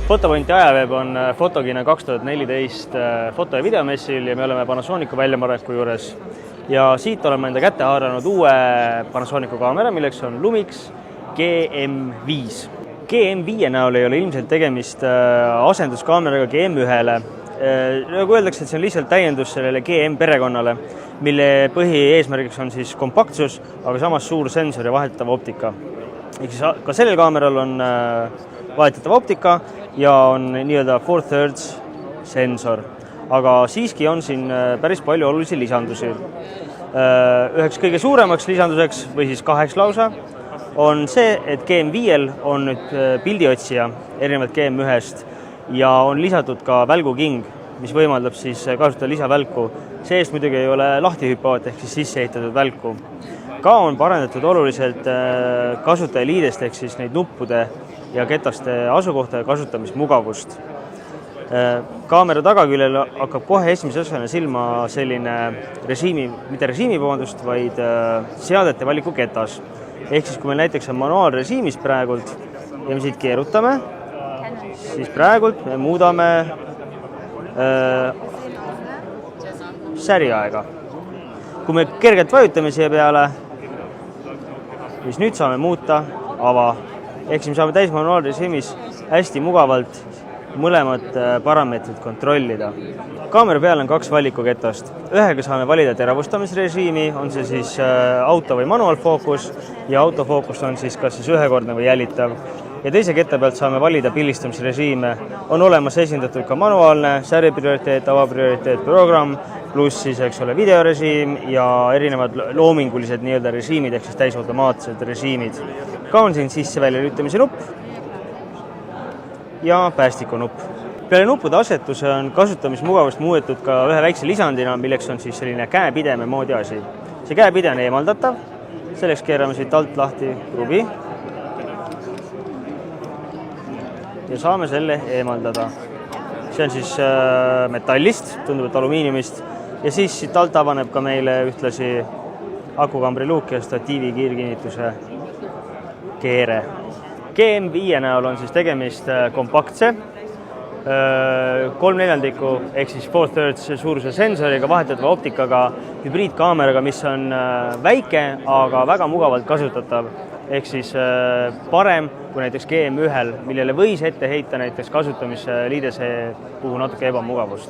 Fotopointi ajaveeb on Fotogina 2014 foto- ja videomessil ja me oleme Panasonicu väljamareku juures. Ja siit oleme enda kätte haaranud uue Panasonicu kaamera, milleks on Lumix GM5. GM5 näol ei ole ilmselt tegemist asenduskaameraga GM1-le. Nagu öeldakse, et see on lihtsalt täiendus sellele GM perekonnale, mille põhieesmärgiks on siis kompaktsus, aga samas suur sensor ja vahetatav optika. Ehk siis ka sellel kaameral on vahetatav optika ja on nii-öelda 4/3 sensor. Aga siiski on siin päris palju olulisi lisandusi. Üheks kõige suuremaks lisanduseks, või siis kaheks lausa, on see, et GM5-l on nüüd pildiotsija erinevalt GM1-st ja on lisatud ka välguking, mis võimaldab siis kasutada lisavälku. Seest muidugi ei ole lahtihüppavat ehk siis sisse ehitatud välku. Ka on parendatud oluliselt kasutajaliidest ehk siis neid nuppude ja ketaste asukohta ja kasutamismugavust. Kaamera tagaküljel hakkab kohe esimese asjana silma selline vaid seadete valiku ketas. Ehk siis kui meil näiteks on manuaalrežiimis praegult ja me siit keerutame, siis praegult me muudame säriaega. Kui me kergelt vajutame siia peale, siis nüüd saame muuta ava. Ehk siis me saame täismanuaalrežiimis hästi mugavalt mõlemat parameetrit kontrollida. Kaamera peal on 2 valikuketast. Ühega saame valida teravustamisrežiimi, on see siis auto- või manuaalfookus ja autofookus on siis kas siis ühekordne või jälitav. Ja teise ketta pealt saame valida pildistamisrežiime. On olemas esindatud ka manuaalne, säriprioriteet, avaprioriteet, programm, pluss siis videorežiim ja erinevad loomingulised nii-öelda režiimid ehk siis täisautomaatsed režiimid. Ka on siin sisse välja lülitamise nupp ja päästiku nupp. Peale nuppude asetuse on kasutamismugavust muudetud ka ühe väikse lisandina, milleks on siis selline käepideme moodi asi. See käepide on eemaldatav, selleks keerame siit alt lahti krubi ja saame selle eemaldada. See on siis metallist, tundub, et alumiiniumist ja siis siit alt avaneb ka meile ühtlasi akukambri luuk ja statiivi kiirkinnituse keere. GM5 näol on siis tegemist kompaktse 3/4 ehk siis 4/3 suuruse sensoriga, vahetatava optikaga, hübriidkaameraga, mis on väike, aga väga mugavalt kasutatav. Ehk siis parem kui näiteks GM1-l, millele võis ette heita näiteks kasutamisliidese puhul natuke ebamugavust.